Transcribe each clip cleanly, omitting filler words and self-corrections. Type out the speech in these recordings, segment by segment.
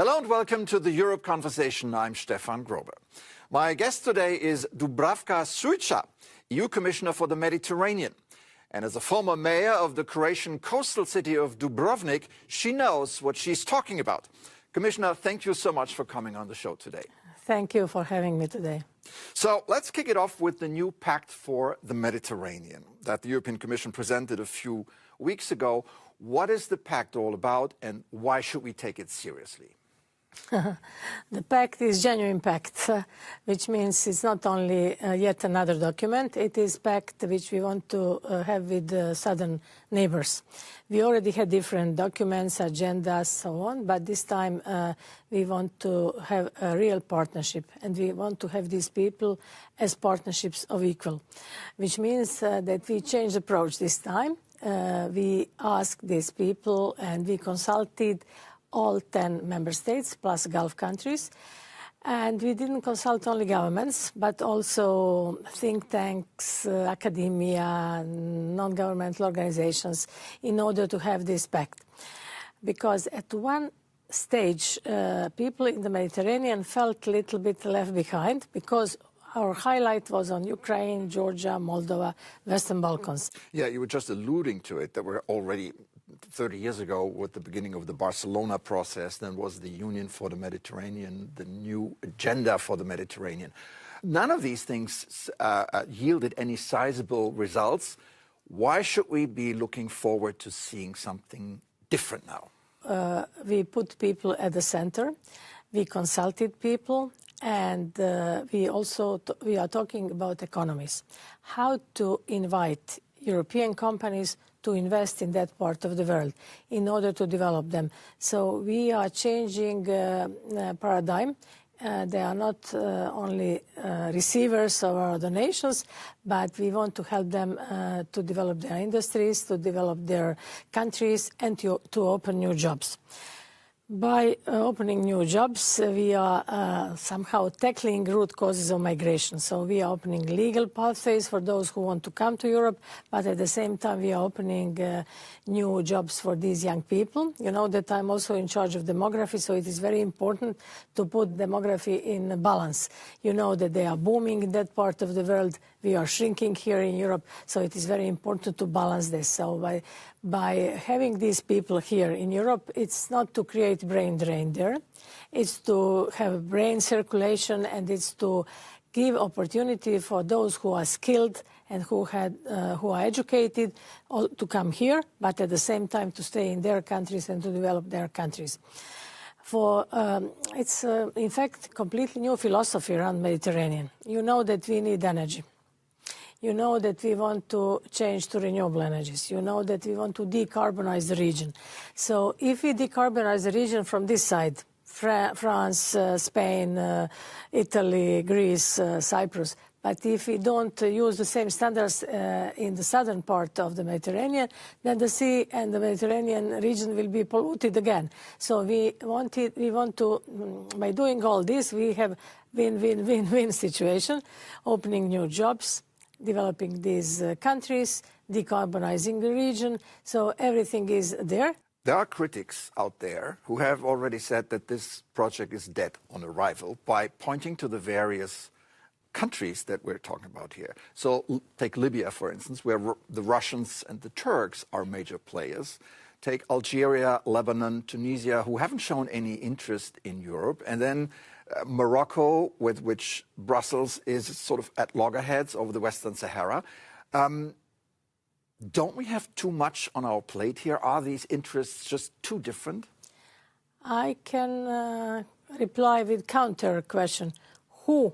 Hello and welcome to the Europe Conversation. I'm Stefan Grobe. My guest today is Dubravka Šuica, EU Commissioner for the Mediterranean. And as a former mayor of the Croatian coastal city of Dubrovnik, she knows what she's talking about. Commissioner, thank you so much for coming on the show today. Thank you for having me today. So let's kick it off with the new Pact for the Mediterranean that the European Commission presented a few weeks ago. What is the Pact all about and why should we take it seriously? The Pact is genuine Pact, which means it's not only yet another document, it is Pact which we want to have with southern neighbors. We already had different documents, agendas, so on, but this time we want to have a real partnership and we want to have these people as partnerships of equal, which means that we change the approach this time. We asked these people and we consulted all 10 member states plus Gulf countries. And we didn't consult only governments, but also think tanks, academia, non-governmental organizations in order to have this pact. Because at one stage, people in the Mediterranean felt a little bit left behind because our highlight was on Ukraine, Georgia, Moldova, Western Balkans. Yeah, you were just alluding to it, that we're already 30 years ago with the beginning of the Barcelona process, then was the Union for the Mediterranean, the new agenda for the Mediterranean. None of these things yielded any sizable results. Why should we be looking forward to seeing something different now? We put people at the center. We consulted people. And we are talking about economies, how to invite European companies to invest in that part of the world in order to develop them. So we are changing paradigm. They are not only receivers of our donations, but we want to help them to develop their industries, to develop their countries, and to open new jobs. By opening new jobs, we are somehow tackling root causes of migration. So we are opening legal pathways for those who want to come to Europe, but at the same time we are opening new jobs for these young people. You know that I'm also in charge of demography, so it is very important to put demography in balance. You know that they are booming in that part of the world. We are shrinking here in Europe, so it is very important to balance this. So by having these people here in Europe, it's not to create brain drain there. It's to have brain circulation and it's to give opportunity for those who are skilled and who are educated to come here, but at the same time to stay in their countries and to develop their countries. It's in fact completely new philosophy around Mediterranean. You know that we need energy. You know that we want to change to renewable energies. You know that we want to decarbonize the region. So if we decarbonize the region from this side, France, Spain, Italy, Greece, Cyprus, but if we don't use the same standards in the southern part of the Mediterranean, then the sea and the Mediterranean region will be polluted again. So we want to, by doing all this, we have win-win-win-win situation, opening new jobs, developing these countries, decarbonizing the region, so everything is there. There are critics out there who have already said that this project is dead on arrival by pointing to the various countries that we're talking about here. So take Libya, for instance, where the Russians and the Turks are major players. Take Algeria, Lebanon, Tunisia, who haven't shown any interest in Europe. And then Morocco, with which Brussels is sort of at loggerheads over the Western Sahara. Don't we have too much on our plate here? Are these interests just too different? I can reply with counter question. Who,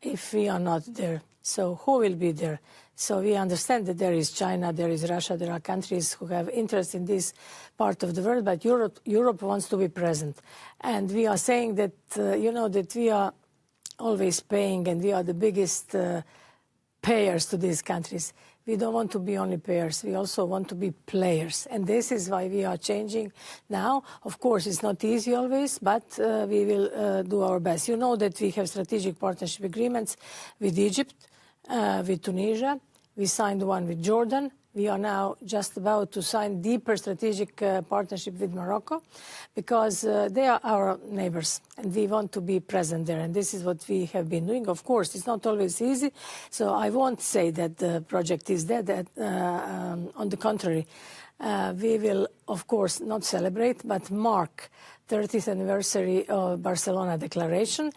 if we are not there? So who will be there? So we understand that there is China, there is Russia, there are countries who have interest in this part of the world, but Europe wants to be present. And we are saying that, you know, that we are always paying and we are the biggest payers to these countries. We don't want to be only payers, we also want to be players. And this is why we are changing now. Of course, it's not easy always, but we will do our best. You know that we have strategic partnership agreements with Egypt, with Tunisia. We signed one with Jordan. We are now just about to sign deeper strategic partnership with Morocco because they are our neighbors and we want to be present there. And this is what we have been doing. Of course, it's not always easy. So I won't say that the project is dead. On the contrary, we will, of course, not celebrate, but mark 30th anniversary of Barcelona Declaration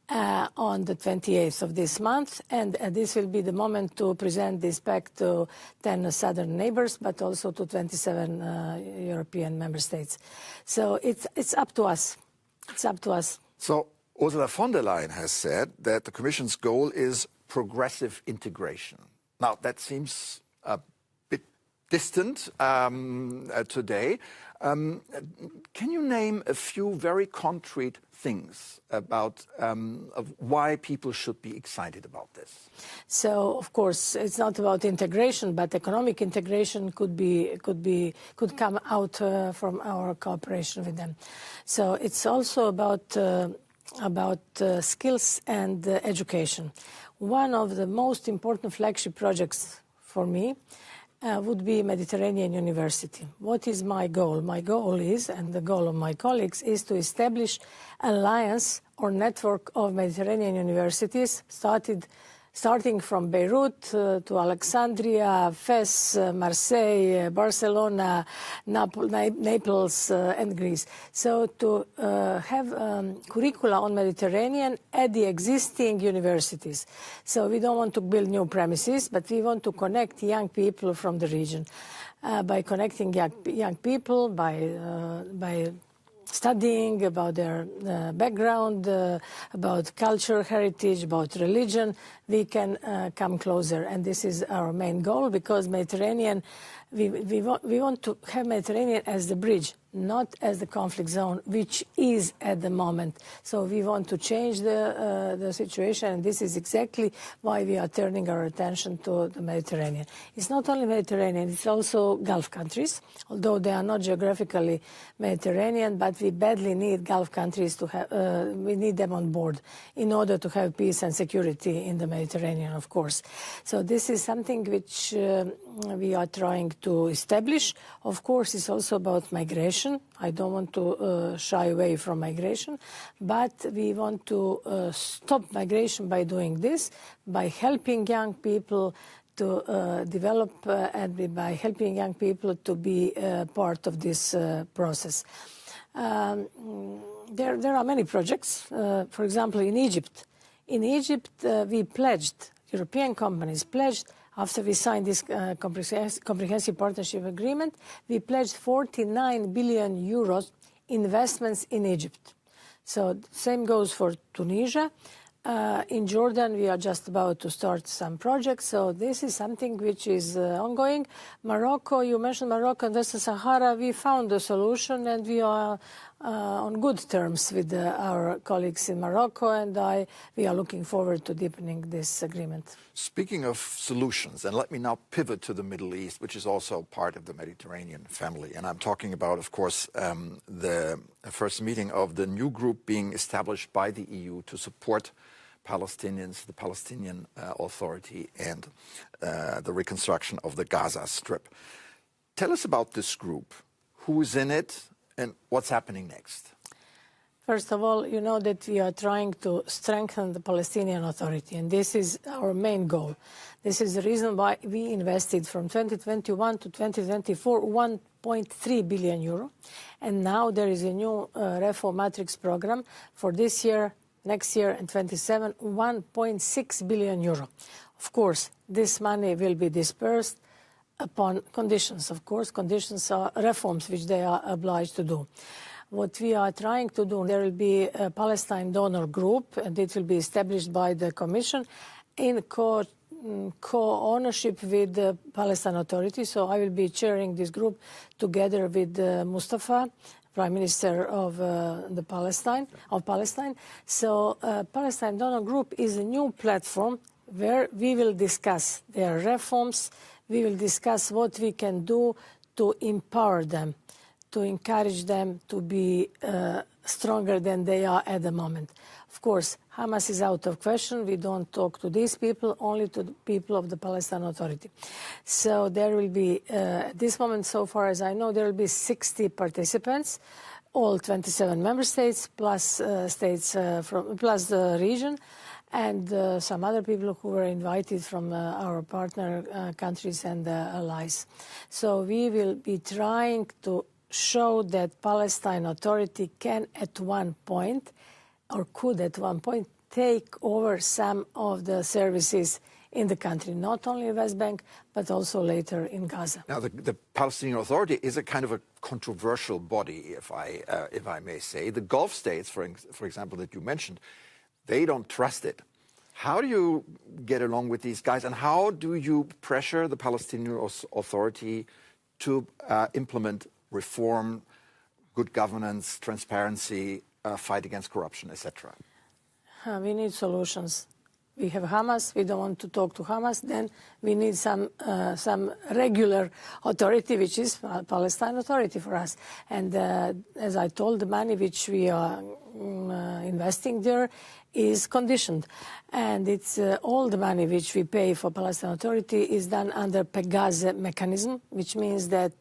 on the 28th of this month, and this will be the moment to present this pact to 10 southern neighbors, but also to 27 European member states. So it's up to us. It's up to us. So Ursula von der Leyen has said that the Commission's goal is progressive integration. Now, that seems a bit distant today. Can you name a few very concrete things about of why people should be excited about this? So, of course, it's not about integration, but economic integration could come out from our cooperation with them. So it's also about skills and education. One of the most important flagship projects for me would be Mediterranean University. What is my goal? My goal is, and the goal of my colleagues, is to establish alliance or network of Mediterranean universities, starting from Beirut to Alexandria, Fes, Marseille, Barcelona, Naples, and Greece. So to have curricula on Mediterranean at the existing universities. So we don't want to build new premises, but we want to connect young people from the region. By connecting young people, by studying about their background, about culture, heritage, about religion, we can come closer. And this is our main goal, because Mediterranean, we want to have Mediterranean as the bridge, not as the conflict zone, which is at the moment. So we want to change the situation, and this is exactly why we are turning our attention to the Mediterranean. It's not only Mediterranean, it's also Gulf countries, although they are not geographically Mediterranean, but we badly need Gulf countries to have, we need them on board in order to have peace and security in the Mediterranean, of course. So this is something which we are trying to establish. Of course, it's also about migration. I don't want to shy away from migration, but we want to stop migration by doing this, by helping young people to develop and by helping young people to be part of this process. There are many projects. For example, in Egypt. In Egypt, we pledged, European companies pledged, after we signed this comprehensive partnership agreement, we pledged 49 billion euros investments in Egypt. So same goes for Tunisia. In Jordan, we are just about to start some projects. So this is something which is ongoing. Morocco, you mentioned Morocco and Western Sahara. We found a solution, and we are on good terms with our colleagues in Morocco, and we are looking forward to deepening this agreement. Speaking of solutions, and let me now pivot to the Middle East, which is also part of the Mediterranean family. And I'm talking about, of course, the first meeting of the new group being established by the EU to support Palestinians, the Palestinian Authority, and the reconstruction of the Gaza Strip. Tell us about this group. Who is in it, and what's happening next? First of all, you know that we are trying to strengthen the Palestinian Authority, and this is our main goal. This is the reason why we invested from 2021 to 2024 1.3 billion euro, and now there is a new reform matrix program for this year, next year, and 27, 1.6 billion euro. Of course, this money will be dispersed upon conditions. Of course, conditions are reforms which they are obliged to do. What we are trying to do, there will be a Palestine donor group, and it will be established by the Commission in co-ownership with the Palestine Authority. So I will be chairing this group together with Mustafa, Prime Minister of Palestine. So Palestine Donor Group is a new platform where we will discuss their reforms. We will discuss what we can do to empower them, to encourage them to be stronger than they are at the moment. Of course, Hamas is out of question. We don't talk to these people, only to the people of the Palestine Authority. So there will be, at this moment, so far as I know, there will be 60 participants, all 27 member states, plus plus the region, and some other people who were invited from our partner countries and allies. So we will be trying to show that Palestine Authority can at one point, or could at one point, take over some of the services in the country, not only West Bank, but also later in Gaza. Now, the Palestinian Authority is a kind of a controversial body, if I may say. The Gulf states, for example, that you mentioned, they don't trust it. How do you get along with these guys, and how do you pressure the Palestinian Authority to implement reform, good governance, transparency, fight against corruption, etc.? We need solutions. We have Hamas. We don't want to talk to Hamas. Then we need some regular authority, which is Palestine Authority for us. And as I told, the money which we are investing there is conditioned. And it's all the money which we pay for Palestine Authority is done under Pegase mechanism, which means that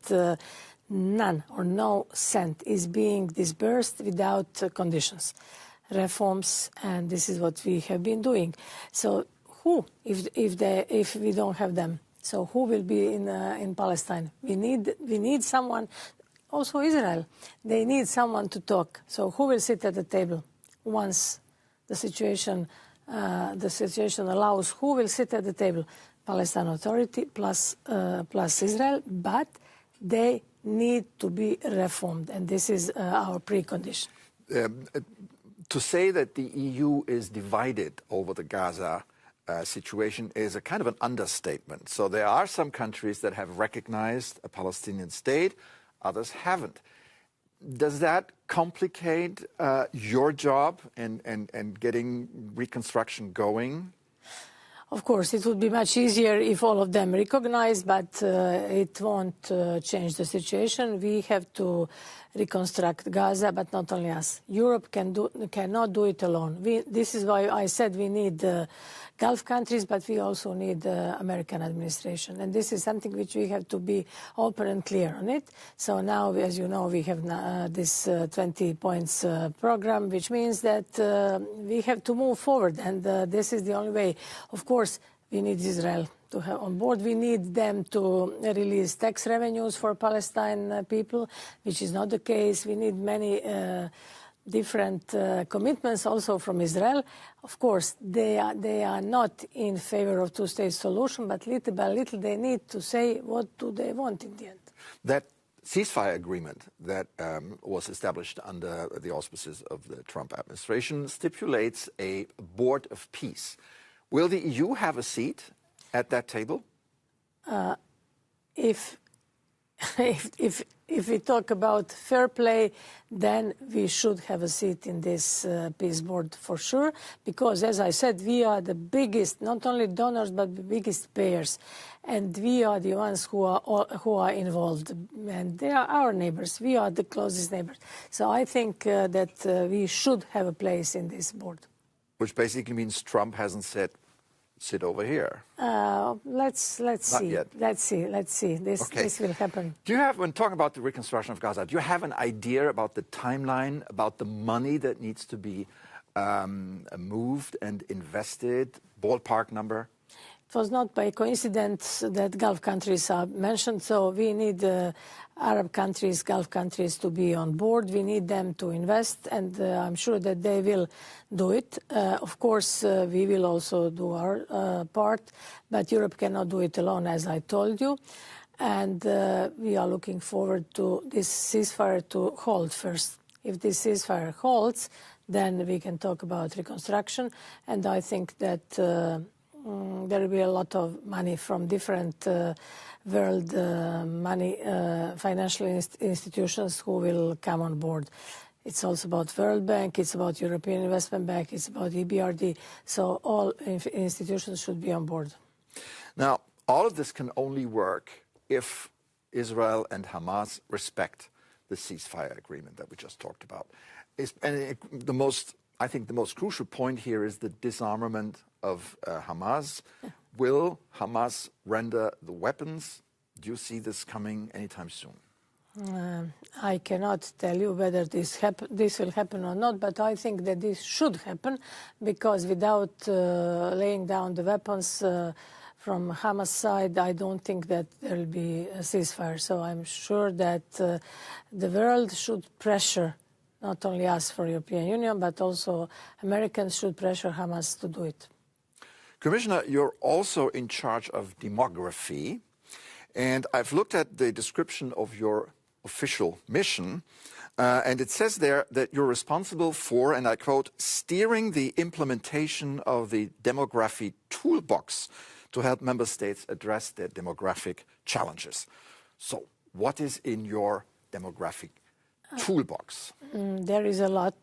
none or no cent is being disbursed without conditions, reforms, and this is what we have been doing. So who, if we don't have them, so who will be in Palestine? We need someone. Also Israel, they need someone to talk. So who will sit at the table once the situation allows? Who will sit at the table? Palestine Authority plus Israel, but they need to be reformed, and this is our precondition. To say that the EU is divided over the Gaza situation is a kind of an understatement. So there are some countries that have recognized a Palestinian state, others haven't. Does that complicate your job and getting reconstruction going? Of course, it would be much easier if all of them recognize, but it won't change the situation. We have to reconstruct Gaza, but not only us. Europe cannot do it alone. This is why I said we need Gulf countries, but we also need the American administration. And this is something which we have to be open and clear on it. So now, as you know, we have this 20 points program, which means that we have to move forward. And this is the only way. Of course, we need Israel to have on board. We need them to release tax revenues for Palestine people, which is not the case. We need many different commitments also from Israel. Of course, they are not in favor of two-state solution, but little by little they need to say what do they want in the end. That ceasefire agreement that was established under the auspices of the Trump administration stipulates a board of peace. Will the EU have a seat at that table? If we talk about fair play, then we should have a seat in this peace board for sure, because, as I said, we are the biggest, not only donors, but the biggest payers, and we are the ones who are involved, and they are our neighbors. We are the closest neighbors. So I think that we should have a place in this board. Which basically means Trump hasn't said, sit over here. Let's see. Yet. Let's see. This will happen. Do you have, when talking about the reconstruction of Gaza, do you have an idea about the timeline, about the money that needs to be moved and invested, ballpark number? It was not by coincidence that Gulf countries are mentioned, so we need Arab countries, Gulf countries to be on board. We need them to invest, and I'm sure that they will do it. Of course, we will also do our part, but Europe cannot do it alone, as I told you. And we are looking forward to this ceasefire to hold first. If this ceasefire holds, then we can talk about reconstruction, and I think that there will be a lot of money from different world financial institutions who will come on board. It's also about World Bank, it's about European Investment Bank, it's about EBRD. So all institutions should be on board. Now, all of this can only work if Israel and Hamas respect the ceasefire agreement that we just talked about. I think the most crucial point here is the disarmament of Hamas. Will Hamas render the weapons? Do you see this coming anytime soon? I cannot tell you whether this will happen or not, but I think that this should happen, because without laying down the weapons from Hamas side, I don't think that there will be a ceasefire. So I'm sure that the world should pressure, not only us for European Union, but also Americans should pressure Hamas to do it. Commissioner, you're also in charge of demography, and I've looked at the description of your official mission, and it says there that you're responsible for, and I quote, steering the implementation of the demography toolbox to help member states address their demographic challenges. So what is in your demographic toolbox? There is a lot.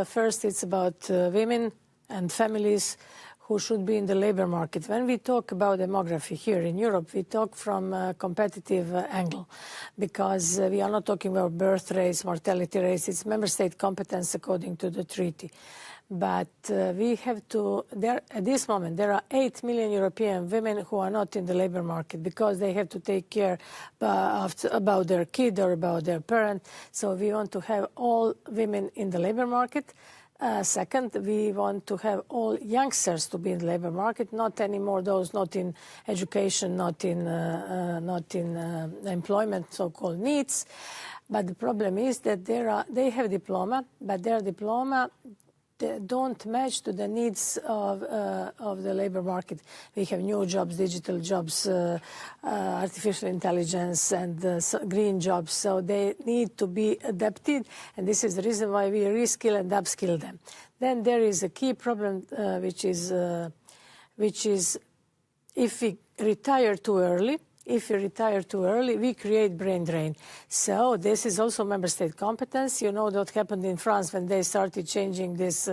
First, it's about women and families who should be in the labor market. When we talk about demography here in Europe, we talk from a competitive angle, because we are not talking about birth rates, mortality rates. It's member state competence according to the treaty. But we have to, at this moment, there are 8 million European women who are not in the labor market because they have to take care about their kid or about their parent. So we want to have all women in the labor market. Second, we want to have all youngsters to be in the labor market, not anymore those not in education, not in employment, so-called needs. But the problem is that they have diploma, but their diploma don't match to the needs of the labor market. We have new jobs, digital jobs, artificial intelligence, and green jobs. So they need to be adapted, and this is the reason why we reskill and upskill them. Then there is a key problem, which is if we retire too early. If we retire too early, we create brain drain. So this is also member state competence. You know what happened in France when they started changing this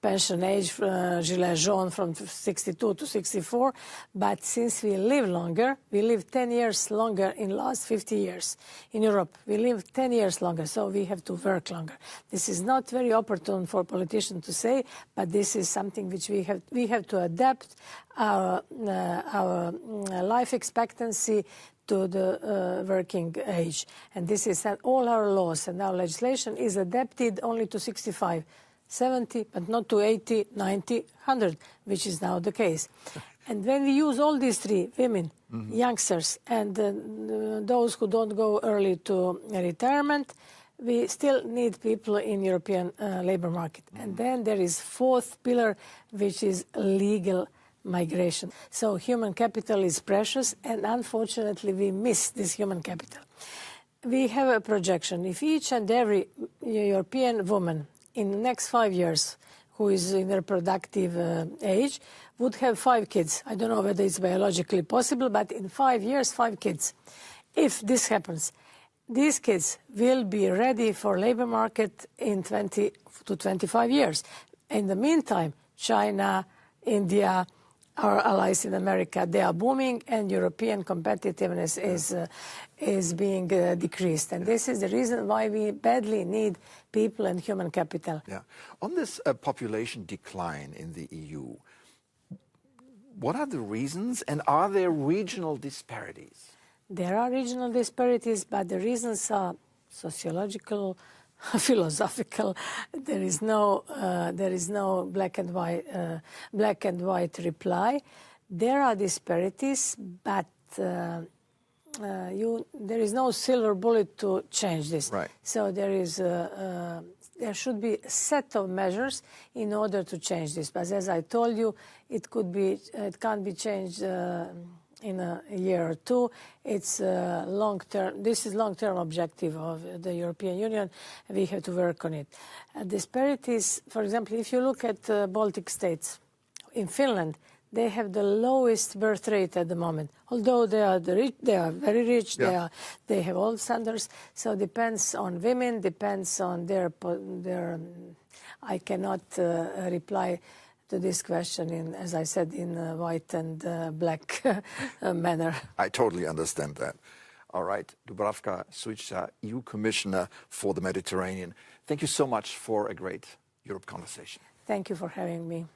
pension age, gilets jaunes, from 62 to 64. But since we live longer, we live 10 years longer in the last 50 years. In Europe, we live 10 years longer, so we have to work longer. This is not very opportune for politicians to say, but this is something which we have to adapt our life expectancy to the working age. And this is that all our laws and our legislation is adapted only to 65, 70, but not to 80, 90, 100, which is now the case. And when we use all these three, women, youngsters, and those who don't go early to retirement, we still need people in European labor market. And then there is fourth pillar, which is legal migration. So human capital is precious, and unfortunately we miss this human capital. We have a projection. If each and every European woman in the next 5 years who is in reproductive age would have 5 kids. I don't know whether it's biologically possible, but in 5 years, 5 kids. If this happens, these kids will be ready for labor market in 20 to 25 years. In the meantime, China, India, our allies in America, they are booming, and European competitiveness is being decreased. And this is the reason why we badly need people and human capital. Yeah. On this population decline in the EU, what are the reasons, and are there regional disparities? There are regional disparities, but the reasons are sociological, philosophical. There is no black and white reply. There are disparities, but there is no silver bullet to change this. Right. So there should be a set of measures in order to change this. But as I told you, it can't be changed in a year or two. It's long-term. This is long-term objective of the European Union. We have to work on it. Disparities, for example, if you look at Baltic states, in Finland, they have the lowest birth rate at the moment. Although they are very rich, yeah. They have all standards. So it depends on women, depends on their. I cannot reply to this question, as I said, in white and black manner. I totally understand that. All right, Dubravka Šuica, EU Commissioner for the Mediterranean. Thank you so much for a great Europe conversation. Thank you for having me.